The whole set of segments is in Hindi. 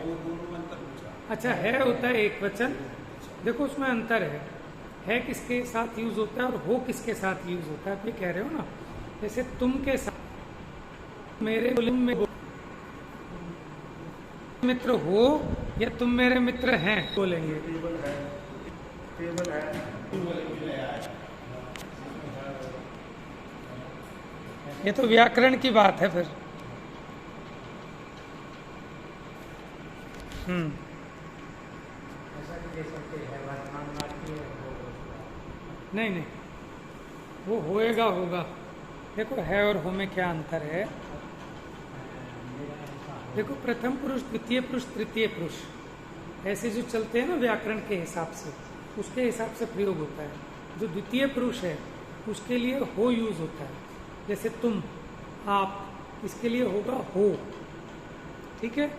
वो दोनों में अंतर पूछा। अच्छा, है होता है एक वचन, देखो उसमें अंतर है किसके साथ यूज होता है और हो किसके साथ यूज होता है, आप ये कह रहे हो ना। जैसे तुम के साथ मेरे में मित्र हो या तुम मेरे मित्र हैं बोलेंगे। टेबल है, टेबल है, ये तो व्याकरण की बात है फिर। नहीं नहीं, वो होएगा होगा। देखो है और हो में क्या अंतर है। देखो प्रथम पुरुष, द्वितीय पुरुष, तृतीय पुरुष, ऐसे जो चलते हैं ना व्याकरण के हिसाब से, उसके हिसाब से प्रयोग होता है। जो द्वितीय पुरुष है उसके लिए हो यूज होता है। जैसे तुम, आप, इसके लिए होगा हो, ठीक है।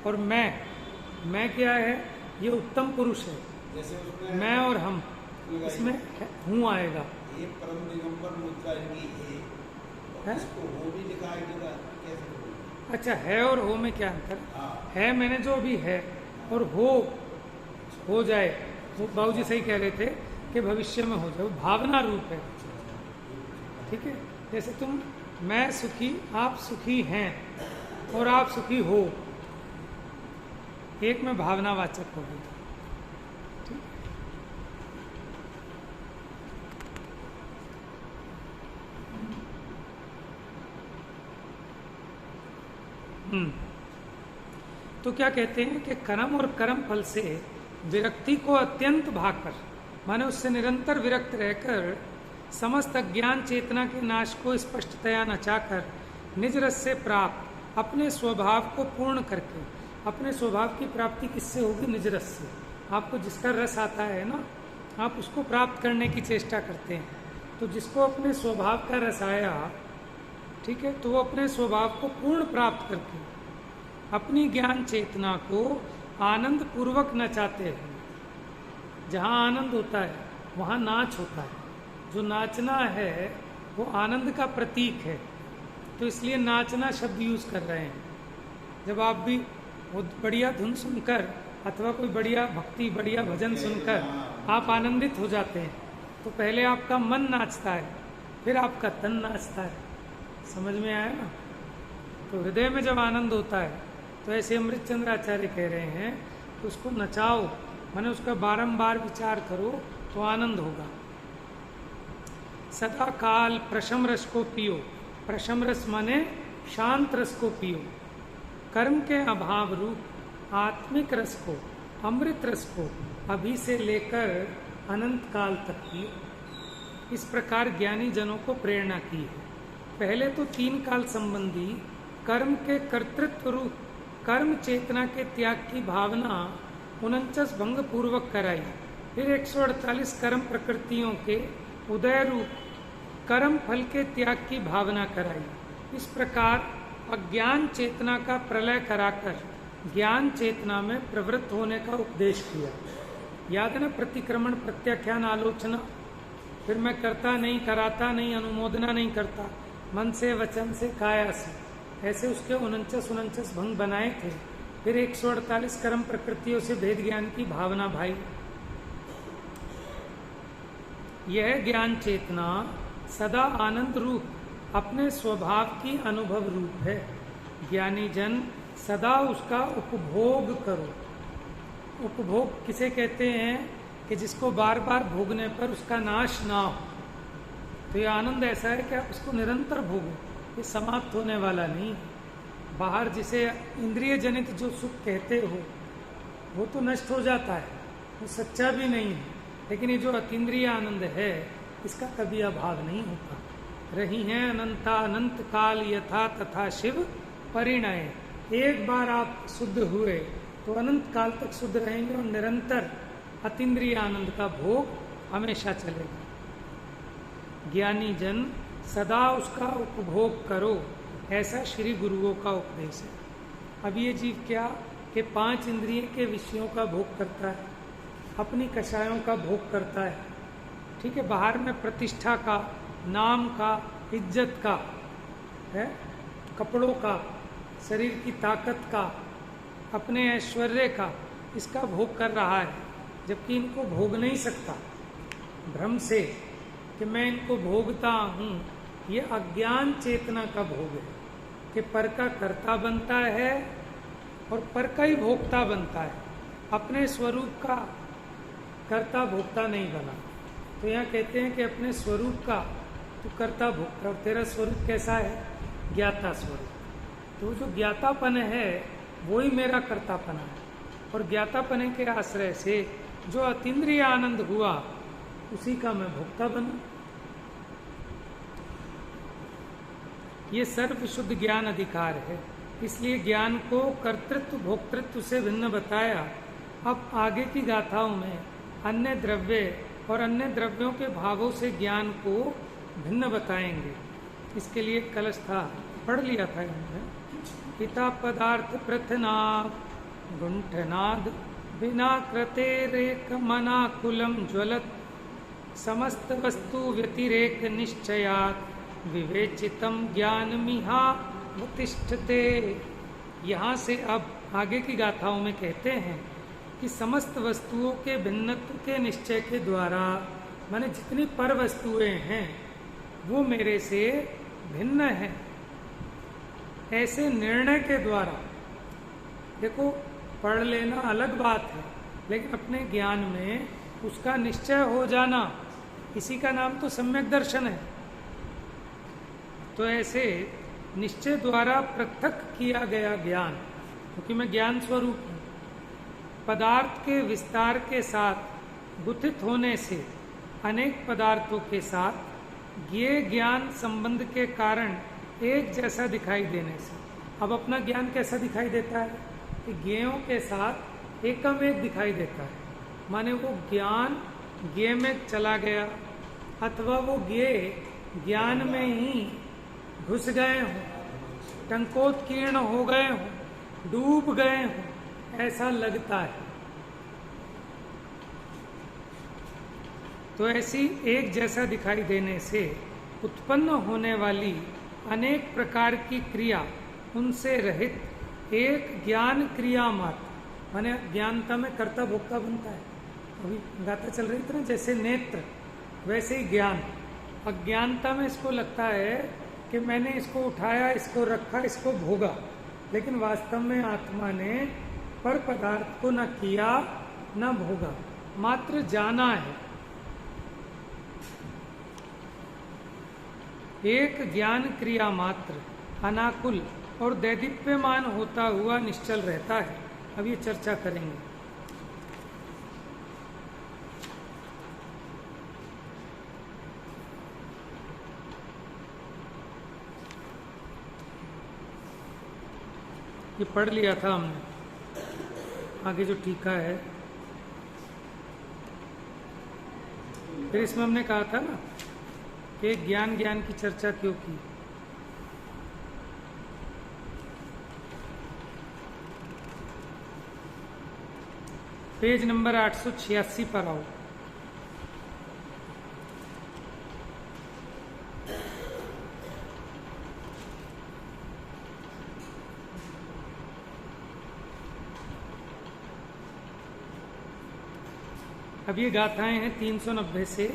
और मैं क्या है, ये उत्तम पुरुष है। जैसे उसमें मैं और हम, इसमें हूँ आएगा। ये परम दिगंबर मुद्रा इनकी है? इसको हो भी दिखाई देगा कैसे होगा? अच्छा, है और हो में क्या अंतर हाँ। है? मैंने जो अभी है और हो जाए, वो बाबूजी सही कह रहे थे कि भविष्य में हो जाए, वो भावना रूप है, ठीक है। जैसे तुम, मैं सुखी, आप सुखी हैं और आप सुखी हो, एक में भावनावाचक हो गई। तो क्या कहते हैं कि कर्म और कर्म फल से विरक्ति को अत्यंत भाकर, माने उससे निरंतर विरक्त रहकर, समस्त अज्ञान चेतना के नाश को स्पष्टतया नचाकर, निज रस से प्राप्त अपने स्वभाव को पूर्ण करके, अपने स्वभाव की प्राप्ति किससे होगी? निज रस से। आपको जिसका रस आता है ना, आप उसको प्राप्त करने की चेष्टा करते हैं। तो जिसको अपने स्वभाव का रस आया, ठीक है, तो वो अपने स्वभाव को पूर्ण प्राप्त करके अपनी ज्ञान चेतना को आनंद पूर्वक नचाते हैं। जहाँ आनंद होता है वहाँ नाच होता है। जो नाचना है वो आनंद का प्रतीक है, तो इसलिए नाचना शब्द यूज कर रहे हैं। जब आप भी वो बढ़िया धुन सुनकर अथवा कोई बढ़िया भक्ति, बढ़िया भजन सुनकर आप आनंदित हो जाते हैं, तो पहले आपका मन नाचता है, फिर आपका तन नाचता है। समझ में आया ना? तो हृदय में जब आनंद होता है, तो ऐसे अमृत चंद्र आचार्य कह रहे हैं कि उसको नचाओ, माने उसका बारंबार विचार करो तो आनंद होगा। सदा काल प्रशम रस को पियो, प्रशम रस माने शांत रस को पियो। कर्म के अभाव रूप आत्मिक रस को, अमृत रस को अभी से लेकर अनंत काल तक पियो। इस प्रकार ज्ञानी जनों को प्रेरणा की है। पहले तो 3 काल संबंधी कर्म के कर्तृत्व रूप कर्म चेतना के त्याग की भावना 49 भंग पूर्वक कराई। फिर 148 कर्म प्रकृतियों के उदय रूप कर्म फल के त्याग की भावना कराई। इस प्रकार अज्ञान चेतना का प्रलय कराकर ज्ञान चेतना में प्रवृत्त होने का उपदेश किया। याद है ना? प्रतिक्रमण, प्रत्याख्यान, आलोचना। फिर मैं करता नहीं, कराता नहीं, अनुमोदना नहीं करता, मन से, वचन से, काया से, ऐसे उसके 49 भंग बनाए थे। फिर 148 कर्म प्रकृतियों से भेद ज्ञान की भावना भाई। यह ज्ञान चेतना सदा आनंद रूप अपने स्वभाव की अनुभव रूप है। ज्ञानी जन सदा उसका उपभोग करो। उपभोग किसे कहते हैं? कि जिसको बार बार भोगने पर उसका नाश ना हो। तो ये आनंद ऐसा है कि आप उसको निरंतर भोगो, ये समाप्त होने वाला नहीं। बाहर जिसे इंद्रिय जनित जो सुख कहते हो वो तो नष्ट हो जाता है, वो सच्चा भी नहीं है। लेकिन ये जो अतीन्द्रिय आनंद है इसका कभी अभाव नहीं होता। रही हैं अनंता अनंत काल यथा तथा शिव परिणय। एक बार आप शुद्ध हुए तो अनंत काल तक शुद्ध रहेंगे और निरंतर अतीन्द्रिय आनंद का भोग हमेशा चलेगा। ज्ञानी जन सदा उसका उपभोग करो, ऐसा श्री गुरुओं का उपदेश है। अब ये जीव क्या कि 5 इंद्रिय के विषयों का भोग करता है, अपनी कषायों का भोग करता है, ठीक है। बाहर में प्रतिष्ठा का, नाम का, इज्जत का है, कपड़ों का, शरीर की ताकत का, अपने ऐश्वर्य का इसका भोग कर रहा है, जबकि इनको भोग नहीं सकता भ्रम से कि मैं इनको भोगता हूँ। ये अज्ञान चेतना का भोग है कि पर का कर्ता बनता है और पर का ही भोक्ता बनता है, अपने स्वरूप का कर्ता भोक्ता नहीं बना। तो यहाँ कहते हैं कि अपने स्वरूप का तो कर्ता भोक्ता, और तेरा स्वरूप कैसा है? ज्ञाता स्वरूप। तो जो ज्ञातापन है वही मेरा कर्तापना है, और ज्ञातापने के आश्रय से जो अतीन्द्रिय आनंद हुआ उसी का मैं भोक्ता बना। ये सर्व शुद्ध ज्ञान अधिकार है, इसलिए ज्ञान को कर्तृत्व भोक्तृत्व से भिन्न बताया। अब आगे की गाथाओं में अन्य द्रव्य और अन्य द्रव्यों के भावों से ज्ञान को भिन्न बताएंगे। इसके लिए कलश था, पढ़ लिया था हमने। पिता पदार्थ प्रथना गुंठनाद बिना कृतेरेक मनाकुलम ज्वलत समस्त वस्तु व्यतिरेक निश्चयात विवेचितम ज्ञानमिहा वतिष्ठते। यहाँ से अब आगे की गाथाओं में कहते हैं कि समस्त वस्तुओं के भिन्नत्व के निश्चय के द्वारा, माने जितनी पर वस्तुएं हैं वो मेरे से भिन्न हैं, ऐसे निर्णय के द्वारा। देखो, पढ़ लेना अलग बात है, लेकिन अपने ज्ञान में उसका निश्चय हो जाना, इसी का नाम तो सम्यक दर्शन है। तो ऐसे निश्चय द्वारा पृथक किया गया ज्ञान, क्योंकि मैं ज्ञान स्वरूप हूँ, पदार्थ के विस्तार के साथ गुथित होने से अनेक पदार्थों के साथ ये ज्ञान संबंध के कारण एक जैसा दिखाई देने से। अब अपना ज्ञान कैसा दिखाई देता है कि ज्ञेयों के साथ एकम एक दिखाई देता है, माने वो ज्ञान ज्ञेय में चला गया, अथवा वो ज्ञेय ज्ञान में ही घुस गए हों, टंकोत्कीर्ण हो गए हों, डूब गए हों, ऐसा लगता है। तो ऐसी एक जैसा दिखाई देने से उत्पन्न होने वाली अनेक प्रकार की क्रिया, उनसे रहित एक ज्ञान क्रिया मात्र, माने ज्ञानता में कर्ता भोक्ता बनता है। अभी गाथा चल रही थी ना, जैसे नेत्र वैसे ही ज्ञान। अज्ञानता में इसको लगता है कि मैंने इसको उठाया, इसको रखा, इसको भोगा, लेकिन वास्तव में आत्मा ने पर पदार्थ को न किया न भोगा, मात्र जाना है। एक ज्ञान क्रिया मात्र अनाकुल और दैदीप्यमान होता हुआ निश्चल रहता है। अब ये चर्चा करेंगे। ये पढ़ लिया था हमने, आगे जो टीका है, फिर इसमें हमने कहा था ना कि ज्ञान ज्ञान की चर्चा क्यों की। पेज नंबर 886 पर आओ। अब ये गाथाएं हैं 390 से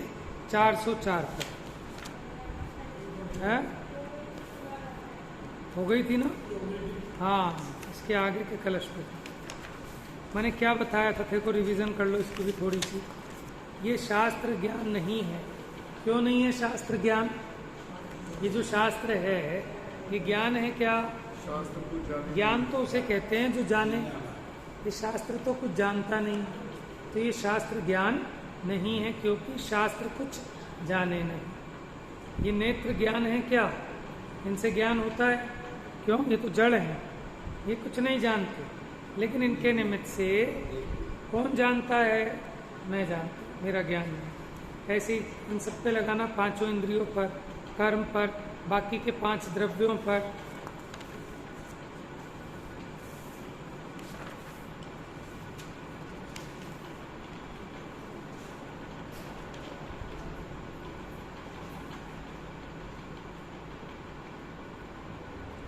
404 तक है, हो गई थी ना? हाँ, इसके आगे के कलश पे मैंने क्या बताया था, थे को रिवीजन कर लो इसकी भी थोड़ी सी। ये शास्त्र ज्ञान नहीं है। क्यों नहीं है शास्त्र ज्ञान? ये जो शास्त्र है ये ज्ञान है क्या? ज्ञान तो उसे कहते हैं जो जाने। ये शास्त्र तो कुछ जानता नहीं, तो ये शास्त्र ज्ञान नहीं है, क्योंकि शास्त्र कुछ जाने नहीं। ये नेत्र ज्ञान है क्या? इनसे ज्ञान होता है? क्यों? ये तो जड़ है, ये कुछ नहीं जानते, लेकिन इनके निमित्त से कौन जानता है? मैं जानता, मेरा ज्ञान है। ऐसे ही इन सब पे लगाना, पांचों इंद्रियों पर, कर्म पर, बाकी के 5 द्रव्यों पर।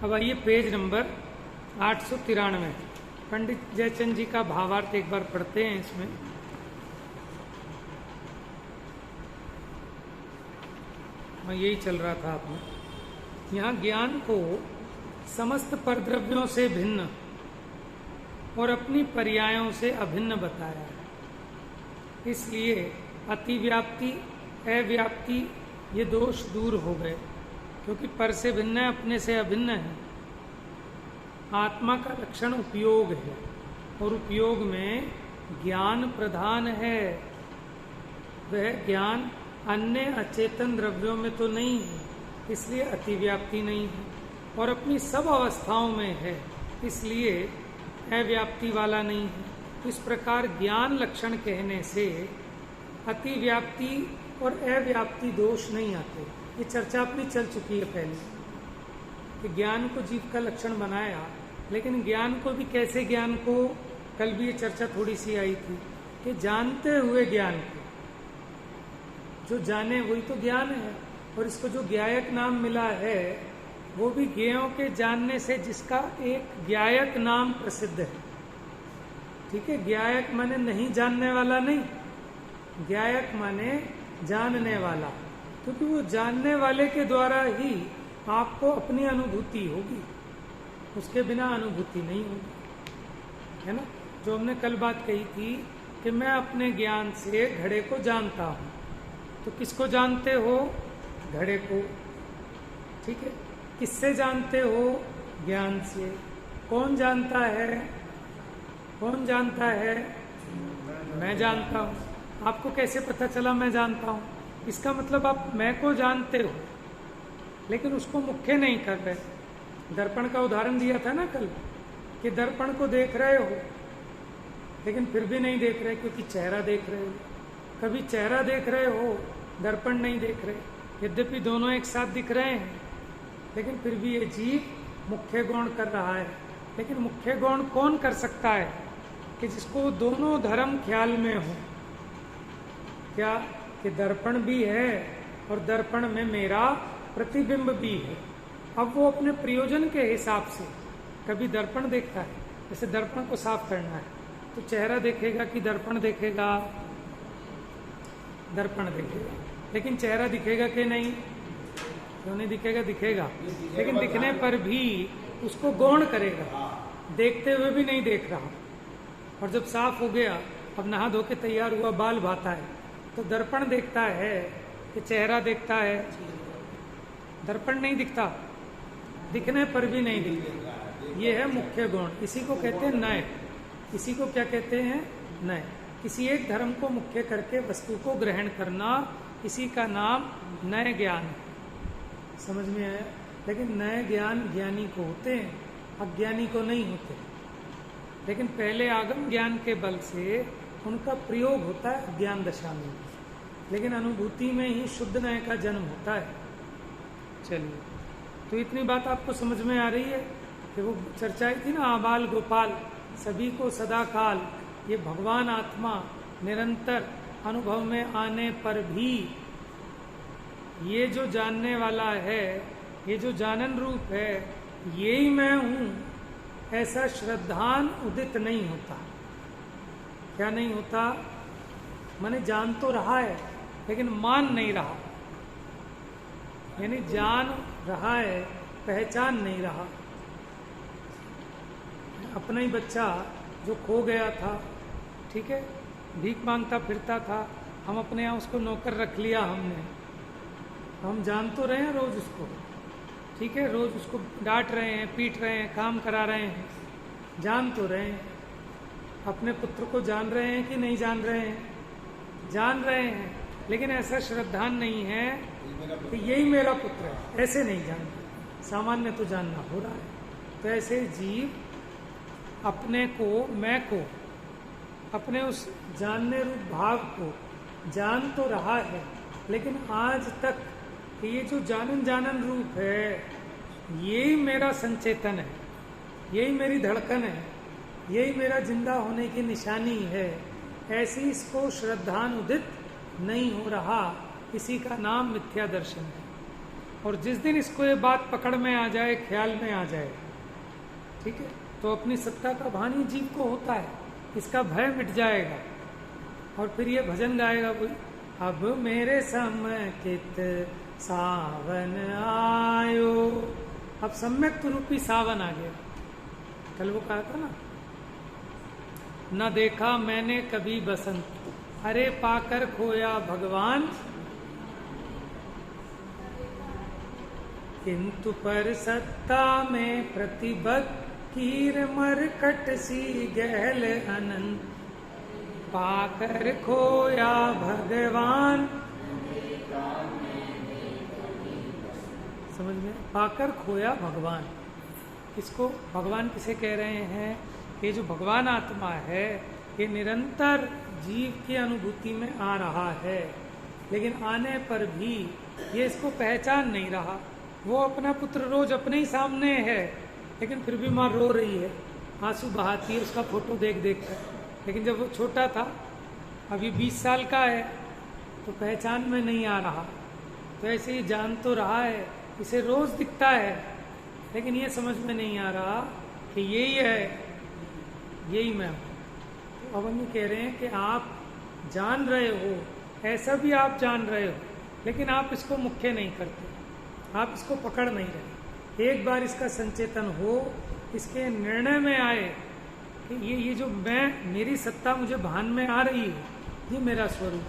अब आइए पेज नंबर 893। पंडित जयचंद जी का भावार्थ एक बार पढ़ते हैं इसमें। हाँ, यही चल रहा था आपने। यहाँ ज्ञान को समस्त परद्रव्यों से भिन्न और अपनी पर्यायों से अभिन्न बताया है। इसलिए अतिव्याप्ति, अव्याप्ति ये दोष दूर हो गए, क्योंकि पर से भिन्न है, अपने से अभिन्न है। आत्मा का लक्षण उपयोग है, और उपयोग में ज्ञान प्रधान है। वह ज्ञान अन्य अचेतन द्रव्यों में तो नहीं है, इसलिए अतिव्याप्ति नहीं है, और अपनी सब अवस्थाओं में है, इसलिए अव्याप्ति वाला नहीं है। इस प्रकार ज्ञान लक्षण कहने से अतिव्याप्ति और अव्याप्ति दोष नहीं आते। ये चर्चा अपनी चल चुकी है पहले कि ज्ञान को जीव का लक्षण बनाया, लेकिन ज्ञान को भी कैसे, ज्ञान को कल भी ये चर्चा थोड़ी सी आई थी कि जानते हुए ज्ञान को, जो जाने वही तो ज्ञान है। और इसको जो ज्ञायक नाम मिला है वो भी ज्ञेयों के जानने से, जिसका एक ज्ञायक नाम प्रसिद्ध है। ठीक है, ज्ञायक माने नहीं जानने वाला नहीं, ज्ञायक माने जानने वाला, क्योंकि वो जानने वाले के द्वारा ही आपको अपनी अनुभूति होगी, उसके बिना अनुभूति नहीं होगी, है ना। जो हमने कल बात कही थी कि मैं अपने ज्ञान से घड़े को जानता हूं, तो किसको जानते हो? घड़े को। ठीक है, किससे जानते हो? ज्ञान से। कौन जानता है? कौन जानता है? मैं जानता हूं। आपको कैसे पता चला मैं जानता हूं? इसका मतलब आप मैं को जानते हो, लेकिन उसको मुख्य नहीं कर रहे। दर्पण का उदाहरण दिया था ना कल, कि दर्पण को देख रहे हो लेकिन फिर भी नहीं देख रहे, क्योंकि चेहरा देख रहे हो। कभी चेहरा देख रहे हो, दर्पण नहीं देख रहे, यद्यपि दोनों एक साथ दिख रहे हैं, लेकिन फिर भी ये जीव मुख्य गौण कर रहा है। लेकिन मुख्य गौण कौन कर सकता है? कि जिसको दोनों धर्म ख्याल में हो। क्या? कि दर्पण भी है और दर्पण में मेरा प्रतिबिंब भी है। अब वो अपने प्रयोजन के हिसाब से कभी दर्पण देखता है, जैसे दर्पण को साफ करना है तो चेहरा देखेगा कि दर्पण देखेगा? दर्पण देखेगा। लेकिन चेहरा दिखेगा कि नहीं? क्यों नहीं दिखेगा? दिखेगा, लेकिन दिखने पर भी उसको गौण करेगा, देखते हुए भी नहीं देख रहा। और जब साफ हो गया, अब नहा धो के तैयार हुआ, बाल भाता है, तो दर्पण देखता है कि चेहरा देखता है? दर्पण नहीं दिखता, दिखने पर भी नहीं दिखता। ये है मुख्य गौण। इसी को कहते हैं नय। इसी को क्या कहते हैं? नय। किसी एक धर्म को मुख्य करके वस्तु को ग्रहण करना, इसी का नाम नय ज्ञान है। समझ में आया? लेकिन नए ज्ञान ज्ञानी को होते हैं, अज्ञानी को नहीं होते। लेकिन पहले आगम ज्ञान के बल से उनका प्रयोग होता है अज्ञान दशा में, लेकिन अनुभूति में ही शुद्ध नय का जन्म होता है। चलिए, तो इतनी बात आपको समझ में आ रही है कि वो चर्चा थी ना, आबाल गोपाल सभी को सदा काल, ये भगवान आत्मा निरंतर अनुभव में आने पर भी ये जो जानने वाला है, ये जो जानन रूप है, यही मैं हूं, ऐसा श्रद्धान उदित नहीं होता। क्या नहीं होता? माने जान तो रहा है लेकिन मान नहीं रहा, यानी जान रहा है, पहचान नहीं रहा। अपना ही बच्चा जो खो गया था, ठीक है, भीख मांगता फिरता था, हम अपने यहाँ उसको नौकर रख लिया हमने, हम जान तो रहे हैं रोज उसको, ठीक है, रोज उसको डांट रहे हैं, पीट रहे हैं, काम करा रहे हैं, जान तो रहे हैं। अपने पुत्र को जान रहे हैं कि नहीं जान रहे हैं? जान रहे हैं, लेकिन ऐसा श्रद्धान नहीं है कि यही मेरा पुत्र है, ऐसे नहीं जानते। सामान्य तो जानना हो रहा है। तो ऐसे जीव अपने को, मैं को, अपने उस जानने रूप भाव को जान तो रहा है, लेकिन आज तक ये जो जानन रूप है, यही मेरा संचेतन है, यही मेरी धड़कन है, यही मेरा जिंदा होने की निशानी है, ऐसी इसको श्रद्धान उदित नहीं हो रहा। इसी का नाम मिथ्या दर्शन है। और जिस दिन इसको ये बात पकड़ में आ जाए, ख्याल में आ जाए, ठीक है, तो अपनी सत्ता का भान ही जीव को होता है, इसका भय मिट जाएगा। और फिर ये भजन गाएगा कोई, अब मेरे समकित सावन आयो। अब सम्यक रूपी सावन आ गया। कल वो कहा था ना, न देखा मैंने कभी बसंत, अरे पाकर खोया भगवान, किंतु पर सत्ता में प्रतिबद्ध कीर मरकट सी गहल अनंत, पाकर खोया भगवान। समझ में? पाकर खोया भगवान। किसको भगवान किसे कह रहे हैं? ये जो भगवान आत्मा है ये निरंतर जीव की अनुभूति में आ रहा है, लेकिन आने पर भी ये इसको पहचान नहीं रहा। वो अपना पुत्र रोज अपने ही सामने है, लेकिन फिर भी माँ रो रही है, आंसू बहाती है उसका फोटो देख देख कर। लेकिन जब वो छोटा था, अभी 20 साल का है, तो पहचान में नहीं आ रहा। तो ऐसे ही जान तो रहा है, इसे रोज दिखता है, लेकिन ये समझ में नहीं आ रहा कि यही है, यही मैं हूँ। तो अब हम ये कह रहे हैं कि आप जान रहे हो, ऐसा भी आप जान रहे हो, लेकिन आप इसको मुख्य नहीं करते, आप इसको पकड़ नहीं रहे। एक बार इसका संचेतन हो, इसके निर्णय में आए कि ये जो मैं, मेरी सत्ता मुझे भान में आ रही है, ये मेरा स्वरूप,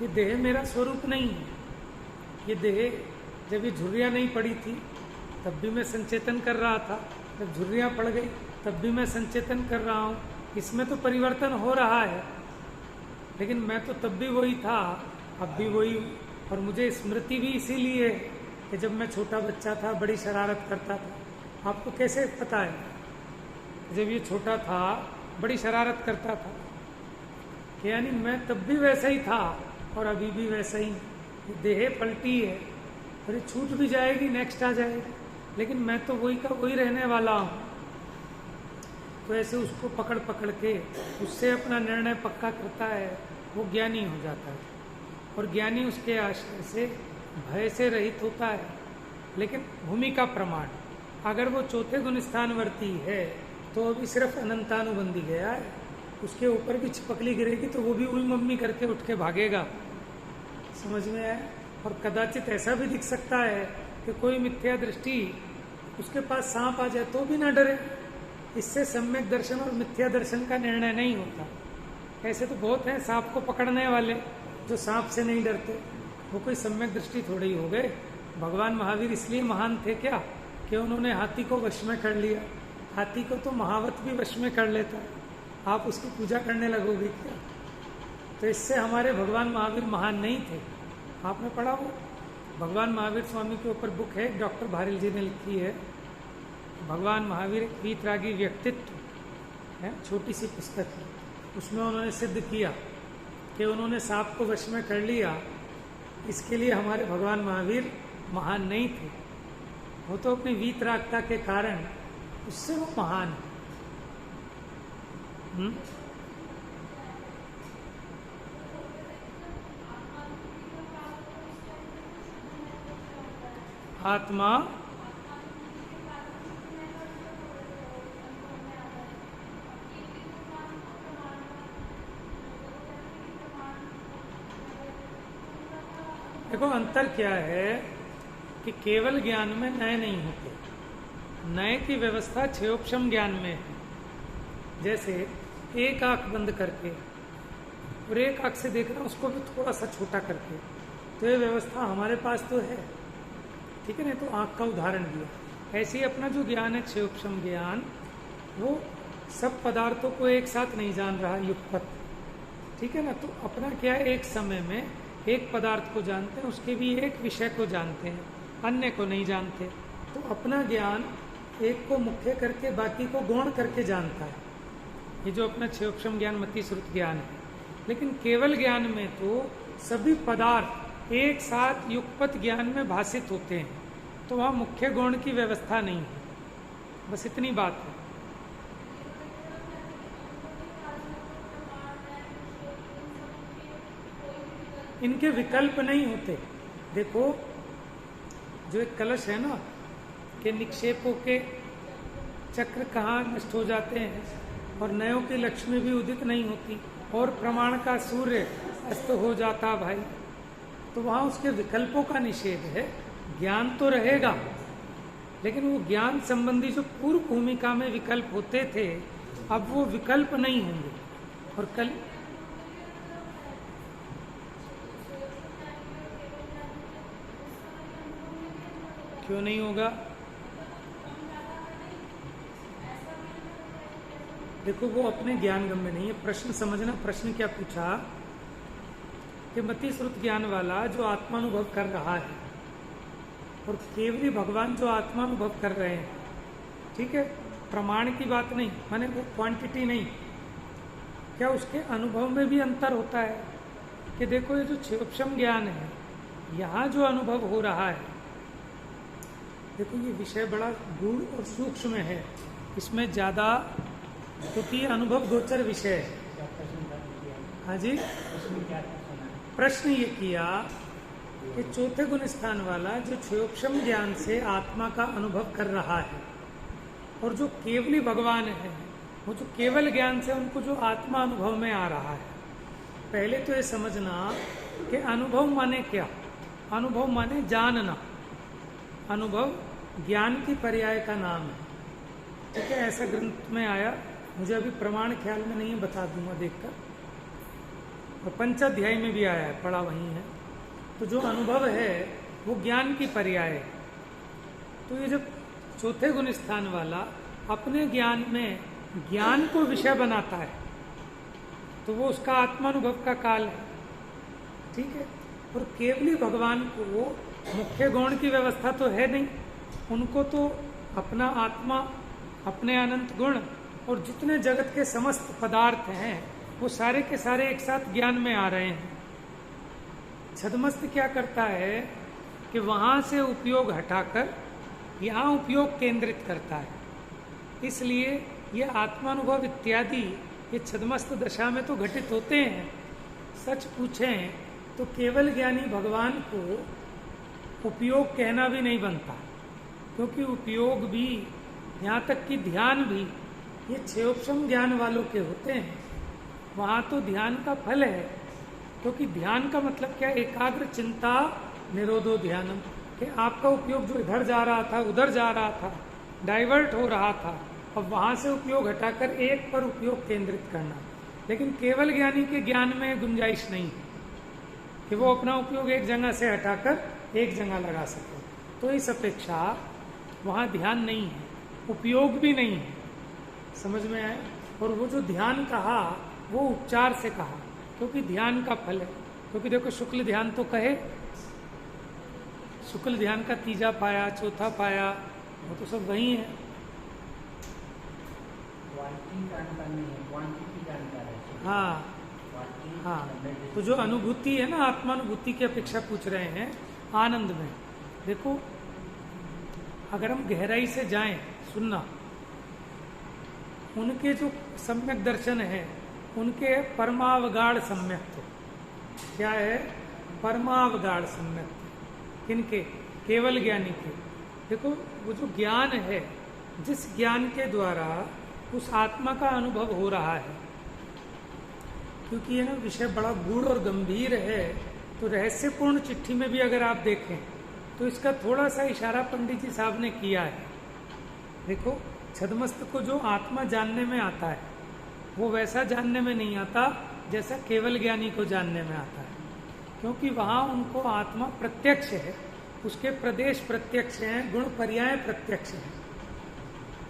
ये देह मेरा स्वरूप नहीं है। ये देह जब ये झुर्रियाँ नहीं पड़ी थी तब भी मैं संचेतन कर रहा था, जब झुर्रियाँ पड़ गई तब भी मैं संचेतन कर रहा हूँ। इसमें तो परिवर्तन हो रहा है, लेकिन मैं तो तब भी वही था, अब भी वही हूँ। और मुझे स्मृति भी इसीलिए कि जब मैं छोटा बच्चा था बड़ी शरारत करता था। आपको कैसे पता है? जब ये छोटा था बड़ी शरारत करता था, कि यानी मैं तब भी वैसा ही था और अभी भी वैसा ही। देह पलटी है, अरे छूट भी जाएगी, नेक्स्ट आ जाएगी, लेकिन मैं तो वही का वही रहने वाला हूँ। तो ऐसे उसको पकड़ पकड़ के उससे अपना निर्णय पक्का करता है, वो ज्ञानी हो जाता है। और ज्ञानी उसके आश्रय से भय से रहित होता है। लेकिन भूमिका प्रमाण, अगर वो चौथे गुण स्थानवर्ती है तो अभी सिर्फ अनंतानुबंधी गया है, उसके ऊपर भी छिपकली गिरेगी तो वो भी उल मम्मी करके उठ के भागेगा। समझ में आया? और कदाचित ऐसा भी दिख सकता है कि कोई मिथ्या दृष्टि, उसके पास सांप आ जाए तो भी ना डरे। इससे सम्यक दर्शन और मिथ्या दर्शन का निर्णय नहीं होता। ऐसे तो बहुत हैं सांप को पकड़ने वाले जो सांप से नहीं डरते, वो कोई सम्यक दृष्टि थोड़े ही हो गए। भगवान महावीर इसलिए महान थे क्या कि उन्होंने हाथी को वश में कर लिया। हाथी को तो महावत भी वश में कर लेता, आप उसकी पूजा करने लगोगे क्या? तो इससे हमारे भगवान महावीर महान नहीं थे। आपने पढ़ा हो, भगवान महावीर स्वामी के ऊपर बुक है, डॉक्टर भारिल जी ने लिखी है, भगवान महावीर एक वीतरागी व्यक्तित्व है, छोटी सी पुस्तक है। उसमें उन्होंने सिद्ध किया कि उन्होंने सांप को वश में कर लिया, इसके लिए हमारे भगवान महावीर महान नहीं थे। वो तो अपनी वीतरागता के कारण उससे वो महान है। आत्मा देखो अंतर क्या है कि केवल ज्ञान में नए नहीं होते, नए की व्यवस्था क्षयोपशम ज्ञान में है। जैसे एक आंख बंद करके और एक आंख से देखना, उसको भी थोड़ा सा छोटा करके, तो ये व्यवस्था हमारे पास तो है, ठीक है ना? तो आंख का उदाहरण दिया। ऐसे ही अपना जो ज्ञान है क्षयोपशम ज्ञान, वो सब पदार्थों को एक साथ नहीं जान रहा युगपत, ठीक है ना? तो अपना क्या है, एक समय में एक पदार्थ को जानते हैं, उसके भी एक विषय को जानते हैं, अन्य को नहीं जानते। तो अपना ज्ञान एक को मुख्य करके बाकी को गौण करके जानता है, ये जो अपना क्षयोपशम ज्ञान मति श्रुत ज्ञान है। लेकिन केवल ज्ञान में तो सभी पदार्थ एक साथ युगपत ज्ञान में भाषित होते हैं, तो वहाँ मुख्य गौण की व्यवस्था नहीं है। बस इतनी बात है। इनके विकल्प नहीं होते। देखो जो एक कलश है ना, कि निक्षेपों के चक्र कहाँ नष्ट हो जाते हैं और नयों की लक्ष्मी भी उदित नहीं होती और प्रमाण का सूर्य अस्त हो जाता भाई, तो वहाँ उसके विकल्पों का निषेध है। ज्ञान तो रहेगा, लेकिन वो ज्ञान संबंधी जो पूर्व भूमिका में विकल्प होते थे, अब वो विकल्प नहीं होंगे। और कल क्यों नहीं होगा? देखो, वो अपने ज्ञान गम्य नहीं है। प्रश्न समझना, प्रश्न क्या पूछा कि मति श्रुत ज्ञान वाला जो आत्मानुभव कर रहा है और केवली भगवान जो आत्मानुभव कर रहे हैं, ठीक है, प्रमाण की बात नहीं, माने वो क्वांटिटी नहीं, क्या उसके अनुभव में भी अंतर होता है? कि देखो, ये जो क्षोभम ज्ञान है, यहाँ जो अनुभव हो रहा है, देखो ये विषय बड़ा गूढ़ और सूक्ष्म है, इसमें ज्यादा, क्योंकि अनुभव गोचर विषय है। हाँ जी, प्रश्न ये किया कि चौथे गुण स्थान वाला जो क्षोभम ज्ञान से आत्मा का अनुभव कर रहा है और जो केवली भगवान है, वो जो केवल ज्ञान से उनको जो आत्मा अनुभव में आ रहा है, पहले तो ये समझना कि अनुभव माने क्या? अनुभव माने जानना। अनुभव ज्ञान की पर्याय का नाम है, ठीक है। ऐसा ग्रंथ में आया, मुझे अभी प्रमाण ख्याल में नहीं है, बता दूंगा देखकर। और पंचाध्याय में भी आया है, पढ़ा वही है। तो जो अनुभव है वो ज्ञान की पर्याय है। तो ये जब चौथे गुण स्थान वाला अपने ज्ञान में ज्ञान को विषय बनाता है, तो वो उसका आत्मानुभव का काल है, ठीक है। और केवली भगवान को मुख्य गौण की व्यवस्था तो है नहीं, उनको तो अपना आत्मा, अपने अनंत गुण और जितने जगत के समस्त पदार्थ हैं वो सारे के सारे एक साथ ज्ञान में आ रहे हैं। छदमस्त क्या करता है कि वहां से उपयोग हटाकर यहाँ उपयोग केंद्रित करता है। इसलिए ये आत्मानुभव इत्यादि ये छदमस्त दशा में तो घटित होते हैं। सच पूछें तो केवल ज्ञानी भगवान को उपयोग कहना भी नहीं बनता, क्योंकि उपयोग भी, यहाँ तक कि ध्यान भी, ये क्षोभम ज्ञान वालों के होते हैं। वहाँ तो ध्यान का फल है, क्योंकि ध्यान का मतलब क्या? एकाग्र चिंता निरोधो ध्यानम, कि आपका उपयोग जो इधर जा रहा था, उधर जा रहा था, डाइवर्ट हो रहा था, अब वहाँ से उपयोग हटाकर एक पर उपयोग केंद्रित करना। लेकिन केवल ज्ञानी के ज्ञान में गुंजाइश नहीं है कि वो अपना उपयोग एक जगह से हटाकर एक जगह लगा सके। तो इस अपेक्षा वहाँ ध्यान नहीं है, उपयोग भी नहीं है। समझ में आए? और वो जो ध्यान कहा वो उपचार से कहा, क्योंकि ध्यान का फल है। क्योंकि देखो, शुक्ल ध्यान तो कहे, शुक्ल ध्यान का तीजा पाया, चौथा पाया, वो तो सब वही है। हाँ हाँ, तो जो अनुभूति है ना, आत्मानुभूति की अपेक्षा पूछ रहे हैं आनंद में। देखो, अगर हम गहराई से जाएं, सुनना, उनके जो सम्यक दर्शन है, उनके परमावगाढ़ सम्यक, क्या है? परमावगाढ़ सम्यक। किनके? केवल ज्ञानी के। देखो, वो जो ज्ञान है, जिस ज्ञान के द्वारा उस आत्मा का अनुभव हो रहा है, क्योंकि ये ना विषय बड़ा गूढ़ और गंभीर है, तो रहस्यपूर्ण चिट्ठी में भी अगर आप देखें तो इसका थोड़ा सा इशारा पंडित जी साहब ने किया है। देखो, छदमस्त को जो आत्मा जानने में आता है, वो वैसा जानने में नहीं आता जैसा केवल ज्ञानी को जानने में आता है, क्योंकि वहाँ उनको आत्मा प्रत्यक्ष है, उसके प्रदेश प्रत्यक्ष हैं, गुण पर्याय प्रत्यक्ष हैं।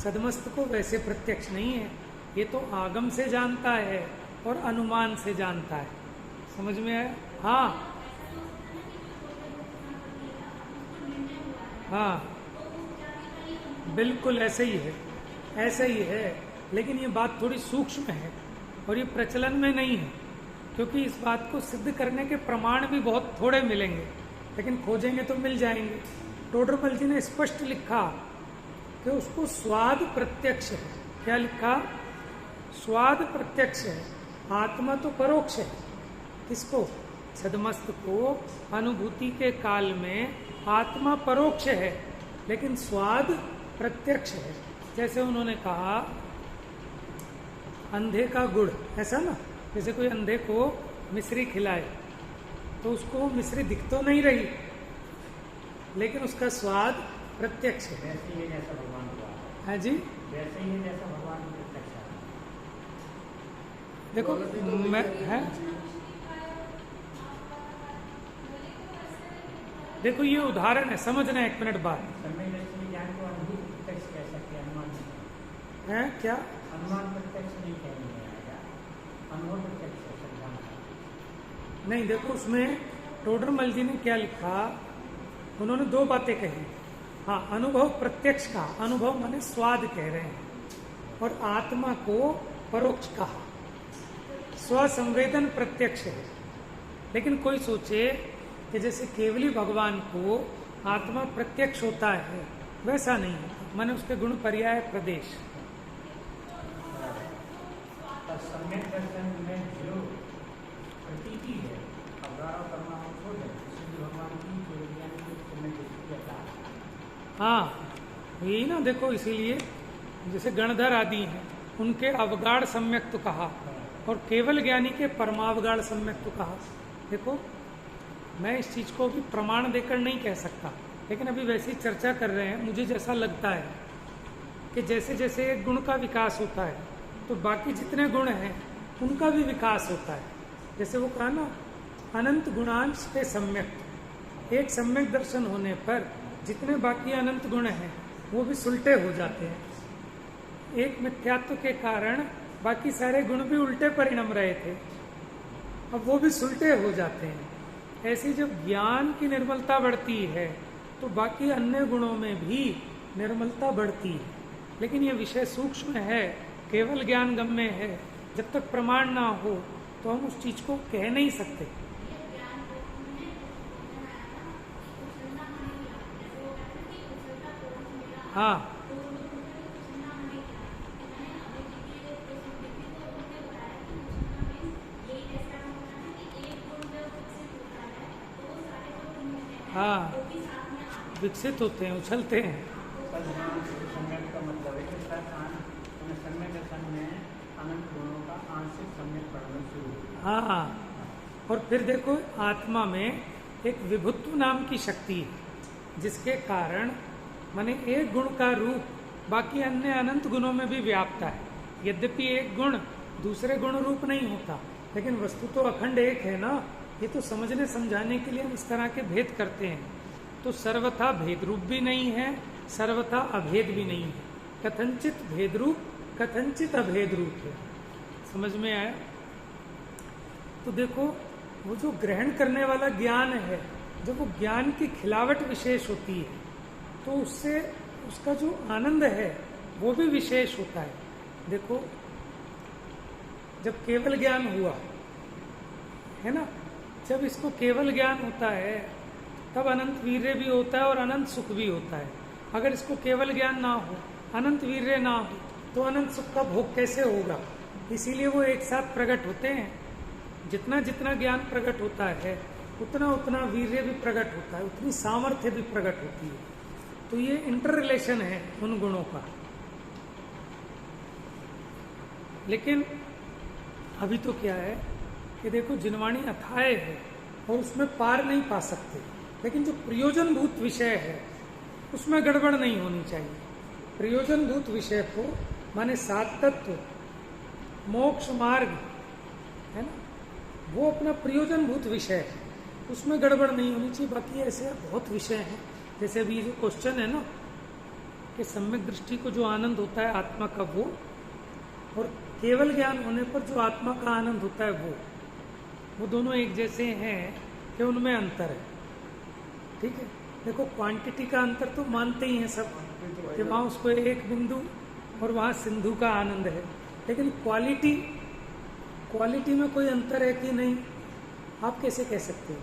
छदमस्त को वैसे प्रत्यक्ष नहीं है, ये तो आगम से जानता है और अनुमान से जानता है। समझ में आया? हाँ हाँ, बिल्कुल ऐसे ही है, ऐसा ही है। लेकिन ये बात थोड़ी सूक्ष्म है और ये प्रचलन में नहीं है, क्योंकि इस बात को सिद्ध करने के प्रमाण भी बहुत थोड़े मिलेंगे, लेकिन खोजेंगे तो मिल जाएंगे। टोडरमल जी ने स्पष्ट लिखा कि उसको स्वाद प्रत्यक्ष है। क्या लिखा? स्वाद प्रत्यक्ष है, आत्मा तो परोक्ष है। किसको? छदमस्त को अनुभूति के काल में आत्मा परोक्ष है, लेकिन स्वाद प्रत्यक्ष है। जैसे उन्होंने कहा अंधे का गुड़, ऐसा ना, जैसे कोई अंधे को मिश्री खिलाए तो उसको मिश्री दिख तो नहीं रही, लेकिन उसका स्वाद प्रत्यक्ष है। वैसे ही जैसा भगवान हुआ है जी, वैसे ही जैसा भगवान को प्रत्यक्ष है। देखो मैं है, देखो ये उदाहरण है, समझना एक मिनट बाद समय दृष्टि ज्ञान को अनुभूत प्रत्यक्ष कह सकते हैं, अनुमान नहीं। है क्या। अनुमान प्रत्यक्ष नहीं कहने में आएगा, अनुभव प्रत्यक्ष है सिद्धांत। नहीं देखो उसमें टोडरमल जी ने क्या लिखा, उन्होंने दो बातें कही। हाँ, अनुभव प्रत्यक्ष का, अनुभव माने स्वाद कह रहे हैं, और आत्मा को परोक्ष कहा। स्वसंवेदन प्रत्यक्ष है। लेकिन कोई सोचे कि जैसे केवली भगवान को आत्मा प्रत्यक्ष होता है, वैसा नहीं है, माने उसके गुण पर्याय प्रदेश। और सम्यक दर्शन में जो प्रतीति है, अवगाह करना हम छोड़ दें, इसलिए भगवान की जो ज्ञान की सम्यक दृष्टि का हाँ यही ना, देखो इसीलिए जैसे गणधर आदि हैं उनके अवगाढ़ सम्यक तो कहा, और केवल ज्ञानी के परमावगाढ़ सम्यक तो कहा। देखो मैं इस चीज को भी प्रमाण देकर नहीं कह सकता, लेकिन अभी वैसी चर्चा कर रहे हैं, मुझे जैसा लगता है कि जैसे जैसे एक गुण का विकास होता है तो बाकी जितने गुण हैं उनका भी विकास होता है। जैसे वो कहा ना, अनंत गुणांश के सम्यक, एक सम्यक दर्शन होने पर जितने बाकी अनंत गुण हैं वो भी सुलटे हो जाते हैं। एक मिथ्यात्व के कारण बाकी सारे गुण भी उल्टे परिणम रहे थे, अब वो भी सुलटे हो जाते हैं। ऐसी जब ज्ञान की निर्मलता बढ़ती है तो बाकी अन्य गुणों में भी निर्मलता बढ़ती है। लेकिन ये विषय सूक्ष्म है, केवल ज्ञान गम्य है, जब तक प्रमाण ना हो तो हम उस चीज को कह नहीं सकते। हाँ हाँ, विकसित होते हैं, उछलते हैं। सम्यक का मतलब है कि सम्यक दर्शन में अनंत गुणों का आंशिक सम्यक पढ़ना शुरू हुआ। हाँ, और फिर देखो आत्मा में एक विभुत्व नाम की शक्ति है, जिसके कारण माने एक गुण का रूप बाकी अन्य अनंत गुणों में भी व्याप्त है। यद्यपि एक गुण दूसरे गुण रूप नहीं होता, लेकिन वस्तु तो अखंड एक है ना। ये तो समझने समझाने के लिए हम इस तरह के भेद करते हैं। तो सर्वथा भेद रूप भी नहीं है, सर्वथा अभेद भी नहीं है। कथनचित भेद रूप, कथनचित अभेद रूप है। समझ में आया? तो देखो वो जो ग्रहण करने वाला ज्ञान है, जब वो ज्ञान की खिलावट विशेष होती है तो उससे उसका जो आनंद है वो भी विशेष होता है। देखो जब केवल ज्ञान हुआ है ना, जब इसको केवल ज्ञान होता है तब अनंत वीर्य भी होता है और अनंत सुख भी होता है। अगर इसको केवल ज्ञान ना हो, अनंत वीर्य ना हो, तो अनंत सुख का भोग कैसे होगा? इसीलिए वो एक साथ प्रकट होते हैं। जितना जितना ज्ञान प्रकट होता है उतना उतना वीर्य भी प्रकट होता है, उतनी सामर्थ्य भी प्रकट होती है। तो ये इंटर रिलेशन है उन गुणों का। लेकिन अभी तो क्या है कि देखो जिनवाणी अथाय है और उसमें पार नहीं पा सकते, लेकिन जो प्रयोजनभूत विषय है उसमें गड़बड़ नहीं होनी चाहिए। प्रयोजनभूत विषय को माने सात तत्व, मोक्ष मार्ग है ना, वो अपना प्रयोजनभूत विषय है, उसमें गड़बड़ नहीं होनी चाहिए। बाकी ऐसे बहुत विषय हैं, जैसे अभी जो क्वेश्चन है ना कि सम्यक दृष्टि को जो आनंद होता है आत्मा का वो, और केवल ज्ञान होने पर जो आत्मा का आनंद होता है वो दोनों एक जैसे हैं कि उनमें अंतर है। ठीक है, देखो क्वांटिटी का अंतर तो मानते ही हैं सब कि वहाँ उसको एक बिंदु और वहाँ सिंधु का आनंद है, लेकिन क्वालिटी में कोई अंतर है कि नहीं, आप कैसे कह सकते हो?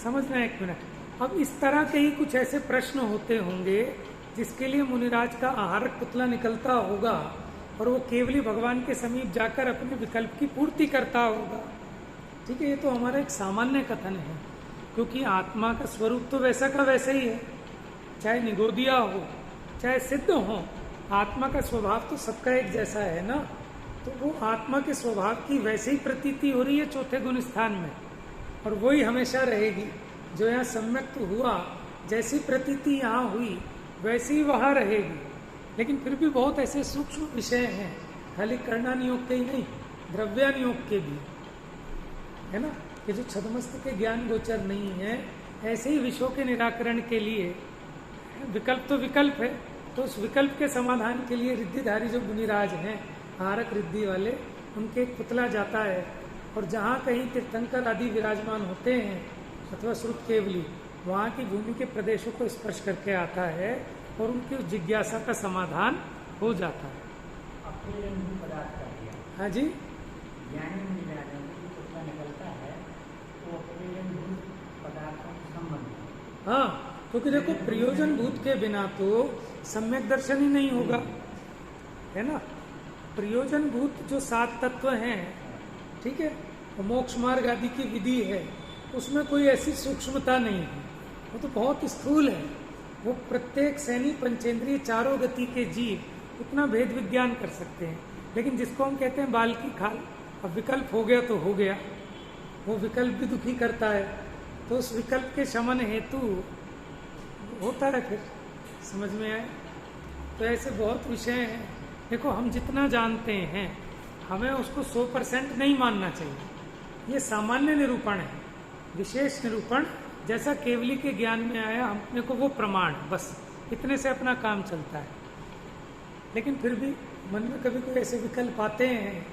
समझना एक मिनट। अब इस तरह के ही कुछ ऐसे प्रश्न होते होंगे जिसके लिए मुनिराज का आहारक पुतला निकलता होगा और वो केवली भगवान के समीप जाकर अपने विकल्प की पूर्ति करता होगा। ठीक है, ये तो हमारा एक सामान्य कथन है, क्योंकि आत्मा का स्वरूप तो वैसा का वैसा ही है। चाहे निगोदिया हो, चाहे सिद्ध हो, आत्मा का स्वभाव तो सबका एक जैसा है ना, तो वो आत्मा के स्वभाव की वैसे ही प्रतीति हो रही है चौथे गुण स्थान में, और वही हमेशा रहेगी। जो यहाँ सम्यक तो हुआ, जैसी प्रतीति यहाँ हुई वैसी ही वहाँ रहेगी। लेकिन फिर भी बहुत ऐसे सूक्ष्म विषय हैं, खाली कर्णानियोग के ही नहीं, द्रव्यानियोग के भी है ना, कि जो छदमस्त के ज्ञान गोचर नहीं है। ऐसे ही विषयों के निराकरण के लिए विकल्प तो विकल्प है, तो उस विकल्प के समाधान के लिए रिद्धिधारी जो मुनिराज हैं, हारक रिद्धि वाले, उनके एक पुतला जाता है, और जहाँ कहीं तीर्थंकर आदि विराजमान होते हैं अथवा श्रुत केवली, वहाँ की भूमि के प्रदेशों को स्पर्श करके आता है और उनकी उस जिज्ञासा का समाधान हो जाता है। अप्रियजन्य पदार्थ का दिया। हाँ जी, ज्ञानी मुनिराजों को पुतला निकलता है तो अप्रियजन्य पदार्थों के संबंध में। हाँ, क्योंकि देखो प्रयोजन भूत के बिना तो सम्यक दर्शन ही नहीं होगा, है ना। प्रयोजन भूत जो 7 तत्व हैं, ठीक है, मोक्ष मार्ग आदि की विधि है, उसमें कोई ऐसी सूक्ष्मता नहीं है, वो तो बहुत स्थूल है। वो प्रत्येक सैनी पंचेंद्रिय चारों गति के जीव उतना भेद विज्ञान कर सकते हैं। लेकिन जिसको हम कहते हैं बाल की खाल, अब विकल्प हो गया तो हो गया, वो विकल्प भी दुखी करता है, तो उस विकल्प के शमन हेतु होता है, फिर समझ में आए। तो ऐसे बहुत विषय हैं। देखो, हम जितना जानते हैं हमें उसको 100% नहीं मानना चाहिए। ये सामान्य निरूपण है, विशेष निरूपण जैसा केवली के ज्ञान में आया, हमने को वो प्रमाण, बस इतने से अपना काम चलता है। लेकिन फिर भी मन में कभी कोई ऐसे विकल्प आते हैं,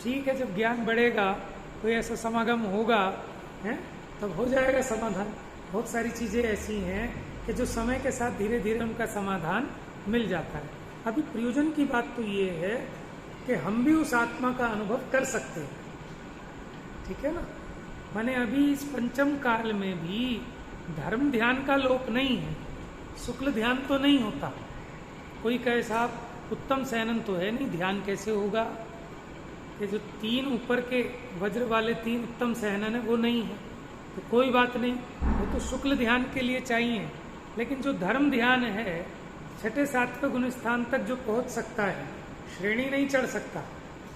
ठीक है, जब ज्ञान बढ़ेगा, कोई ऐसा समागम होगा, है, तब हो जाएगा समाधान। बहुत सारी चीजें ऐसी हैं कि जो समय के साथ धीरे धीरे उनका समाधान मिल जाता है। अभी प्रयोजन की बात तो ये है कि हम भी उस आत्मा का अनुभव कर सकते हैं, ठीक है ना। माने अभी इस पंचम काल में भी धर्म ध्यान का लोप नहीं है, शुक्ल ध्यान तो नहीं होता। कोई कहे साहब उत्तम शयनन तो है नहीं, ध्यान कैसे होगा, ये जो 3 ऊपर के वज्र वाले 3 उत्तम शयनन है वो नहीं है, तो कोई बात नहीं, वो तो शुक्ल ध्यान के लिए चाहिए। लेकिन जो धर्म ध्यान है, 6ठे 7वें गुण स्थान तक जो पहुंच सकता है, श्रेणी नहीं चढ़ सकता,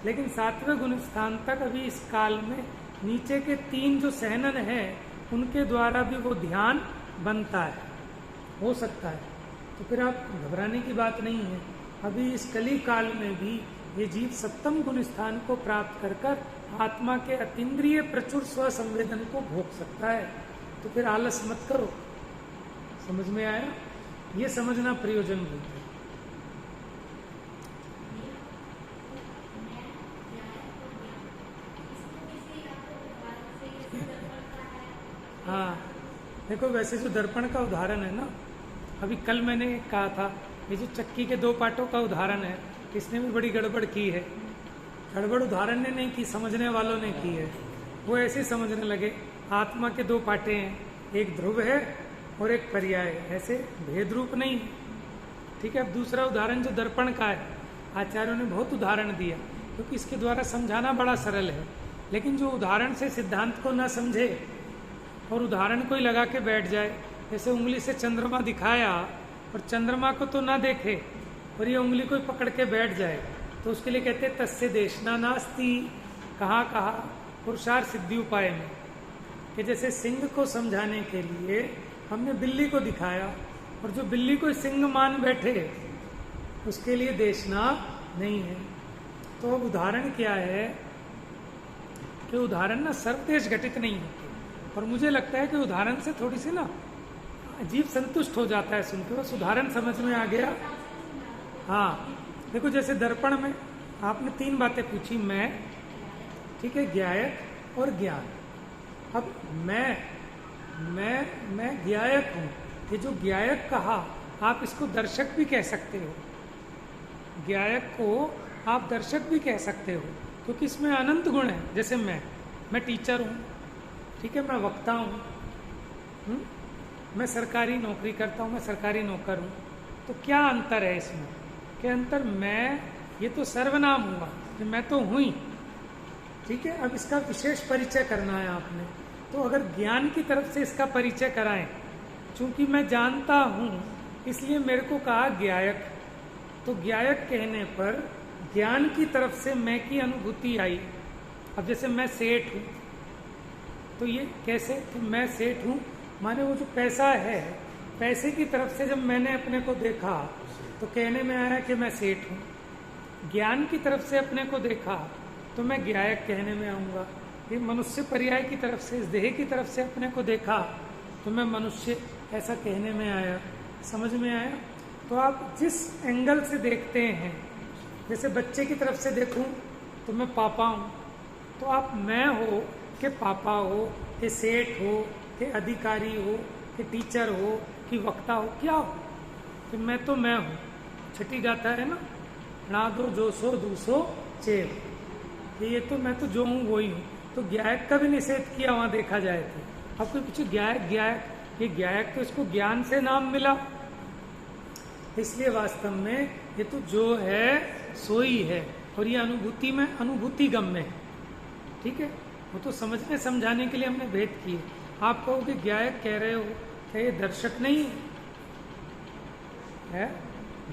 लेकिन 7वें गुण स्थान तक अभी इस काल में नीचे के 3 जो सहनन है उनके द्वारा भी वो ध्यान बनता है, हो सकता है। तो फिर आप घबराने की बात नहीं है। अभी इस कली काल में भी ये जीव 7वें गुण स्थान को प्राप्त कर कर आत्मा के अतीन्द्रिय प्रचुर स्व संवेदन को भोग सकता है। तो फिर आलस मत करो। समझ में आया? ये समझना प्रयोजन भूत है। हाँ, देखो वैसे जो दर्पण का उदाहरण है ना, अभी कल मैंने कहा था, ये जो चक्की के 2 पाटों का उदाहरण है, इसने भी बड़ी गड़बड़ की है। गड़बड़ उदाहरण ने नहीं की, समझने वालों ने की है। वो ऐसे समझने लगे आत्मा के 2 पाटे हैं, एक ध्रुव है और एक पर्याय है, ऐसे भेद रूप नहीं। ठीक है। अब दूसरा उदाहरण जो दर्पण का है, आचार्यों ने बहुत उदाहरण दिया, क्योंकि इसके द्वारा समझाना बड़ा सरल है। लेकिन जो उदाहरण से सिद्धांत को ना समझे और उदाहरण कोई लगा के बैठ जाए, जैसे उंगली से चंद्रमा दिखाया और चंद्रमा को तो ना देखे और ये उंगली कोई पकड़ के बैठ जाए, तो उसके लिए कहते हैं तस्य देशना नास्ति। कहाँ कहा? पुरुषार्थ सिद्धि उपाय में, कि जैसे सिंह को समझाने के लिए हमने बिल्ली को दिखाया और जो बिल्ली को सिंह मान बैठे उसके लिए देशना नहीं है। तो अब उदाहरण क्या है कि उदाहरण ना सर्वदेश घटित नहीं होते, और मुझे लगता है कि उदाहरण से थोड़ी सी ना अजीब संतुष्ट हो जाता है सुनकर, बस उदाहरण समझ में आ गया। हाँ, देखो जैसे दर्पण में आपने 3 बातें पूछी, मैं, ठीक है, ज्ञायक और ज्ञान। अब मैं ज्ञायक हूँ, ये जो ज्ञायक कहा, आप इसको दर्शक भी कह सकते हो। ज्ञायक को आप दर्शक भी कह सकते हो, क्योंकि इसमें अनंत गुण है। जैसे मैं टीचर हूँ, ठीक है, मैं वक्ता हूँ, मैं सरकारी नौकरी करता हूँ, मैं सरकारी नौकर हूँ। तो क्या अंतर है इसमें? कि अंतर, मैं ये तो सर्वनाम हुआ कि मैं तो हूँ ही, ठीक है। अब इसका विशेष परिचय करना है आपने, तो अगर ज्ञान की तरफ से इसका परिचय कराएं, चूंकि मैं जानता हूँ इसलिए मेरे को कहा ज्ञायक। तो ज्ञायक कहने पर ज्ञान की तरफ से मैं की अनुभूति आई। अब जैसे मैं सेठ हूं, तो ये कैसे कि मैं सेठ हूं, माने वो जो पैसा है, पैसे की तरफ से जब मैंने अपने को देखा तो कहने में आया कि मैं सेठ हूं। ज्ञान की तरफ से अपने को देखा तो मैं ज्ञायक कहने में आऊंगा। ये मनुष्य पर्याय की तरफ से, इस देह की तरफ से अपने को देखा तो मैं मनुष्य ऐसा कहने में आया। समझ में आया? तो आप जिस एंगल से देखते हैं, जैसे बच्चे की तरफ से देखूं तो मैं पापा हूं, तो आप मैं हो कि पापा हो कि सेठ हो कि अधिकारी हो कि टीचर हो कि वक्ता हो, क्या हो कि मैं तो मैं हूं। छठी गाथा है ना दो जो सो दूसो चेव, कि ये तो मैं तो जो हूँ वही हूँ। तो ज्ञायक का भी निषेध किया वहां देखा जाए तो। अब कोई पूछे ज्ञायक ज्ञायक, ये ज्ञायक तो इसको ज्ञान से नाम मिला, इसलिए वास्तव में ये तो जो है सो ही है, और ये अनुभूति में अनुभूति गम्य है। ठीक है, वो तो समझने समझाने के लिए हमने भेद किए। आप कहोगे ज्ञायक कह रहे हो, क्या ये दर्शक नहीं है?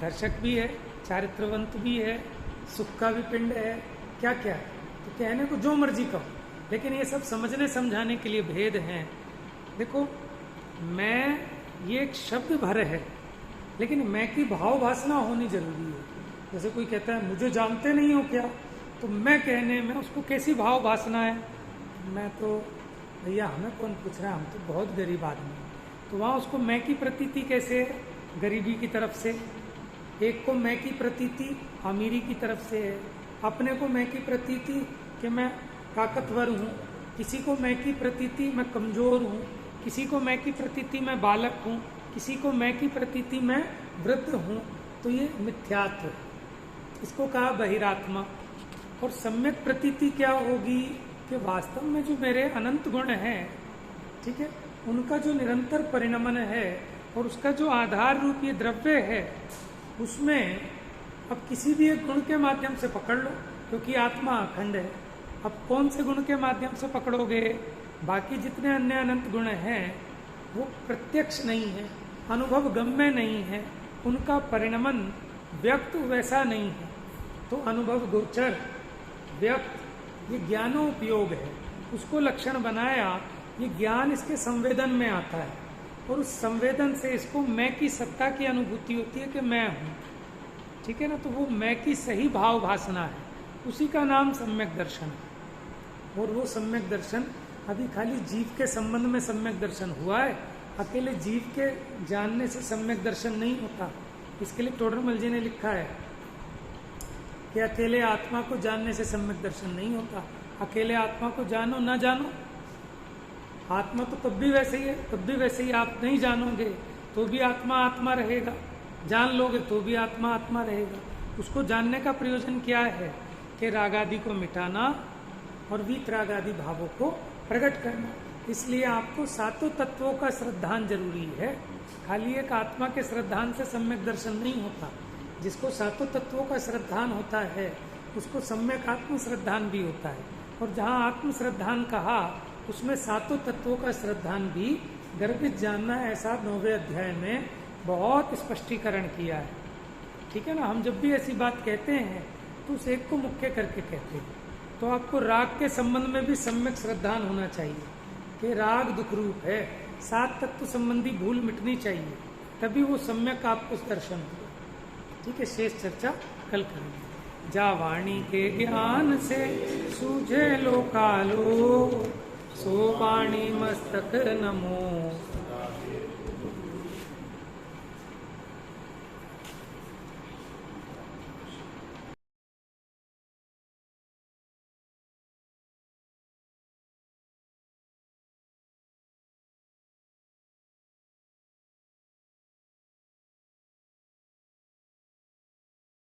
दर्शक भी है, चारित्रवंत भी है, सुख का भी पिंड है, क्या क्या है। तो कहने को जो मर्जी कहो, लेकिन ये सब समझने समझाने के लिए भेद हैं। देखो, मैं ये एक शब्द भर है, लेकिन मैं की भाव भासना होनी जरूरी है। जैसे कोई कहता है मुझे जानते नहीं हो क्या, तो मैं कहने में उसको कैसी भाव भासना है? मैं तो भैया हमें कौन पूछ रहा है, हम तो बहुत गरीब आदमी हैं। तो वहाँ उसको मैं की प्रतीति कैसे है? गरीबी की तरफ से। एक को मैं की प्रतीति अमीरी की तरफ से है, अपने को मैं की प्रतीति कि मैं ताकतवर हूँ, किसी को मैं की प्रतीति मैं कमजोर हूँ, किसी को मैं की प्रतीति मैं बालक हूँ, किसी को मैं की प्रतीति मैं वृद्ध हूँ। तो ये मिथ्यात्व, इसको कहा बहिरात्मा। और सम्यक प्रतीति क्या होगी कि वास्तव में जो मेरे अनंत गुण हैं, ठीक है, उनका जो निरंतर परिणमन है और उसका जो आधार रूप ये द्रव्य है, उसमें अब किसी भी एक गुण के माध्यम से पकड़ लो, क्योंकि आत्मा अखंड है। अब कौन से गुण के माध्यम से पकड़ोगे? बाकी जितने अन्य अनंत गुण हैं वो प्रत्यक्ष नहीं है, अनुभव गम्य नहीं है, उनका परिणमन व्यक्त वैसा नहीं है। तो अनुभव गोचर व्यक्त ये ज्ञानोपयोग है, उसको लक्षण बनाया। ये ज्ञान इसके संवेदन में आता है, और उस संवेदन से इसको मैं की सत्ता की अनुभूति होती है कि मैं हूँ। ठीक है ना? तो वो मैं की सही भाव भासना है, उसी का नाम सम्यक दर्शन है। और वो सम्यक दर्शन अभी खाली जीव के संबंध में सम्यक दर्शन हुआ है, अकेले जीव के जानने से सम्यक दर्शन नहीं होता। इसके लिए टोडरमल जी ने लिखा है कि अकेले आत्मा को जानने से सम्यक दर्शन नहीं होता। अकेले आत्मा को जानो ना जानो, आत्मा तो तब भी वैसे ही है, तब भी वैसे ही आप नहीं जानोगे तो भी आत्मा आत्मा रहेगा, जान लोगे तो भी आत्मा आत्मा रहेगा। उसको जानने का प्रयोजन क्या है कि राग आदि को मिटाना और वीत राग आदि भावों को प्रकट करना। इसलिए आपको सातों तत्वों का श्रद्धान जरूरी है, खाली एक आत्मा के श्रद्धान से सम्यक दर्शन नहीं होता। जिसको सातों तत्वों का श्रद्धान होता है उसको सम्यक आत्म श्रद्धान भी होता है। और जहाँ आत्म श्रद्धान कहा उसमें सातों तत्वों का श्रद्धान भी गर्भित जानना, ऐसा 9वें अध्याय में बहुत स्पष्टीकरण किया है। ठीक है ना? हम जब भी ऐसी बात कहते हैं तो उस एक को मुख्य करके कहते हैं। तो आपको राग के संबंध में भी सम्यक श्रद्धान होना चाहिए कि राग दुख रूप है, 7 तत्व संबंधी भूल मिटनी चाहिए, तभी वो सम्यक आपको दर्शन हो। ठीक है, शेष चर्चा कल करेंगे। जा वाणी के ज्ञान से सूझे लोकालो, सो वाणी मस्तक नमो।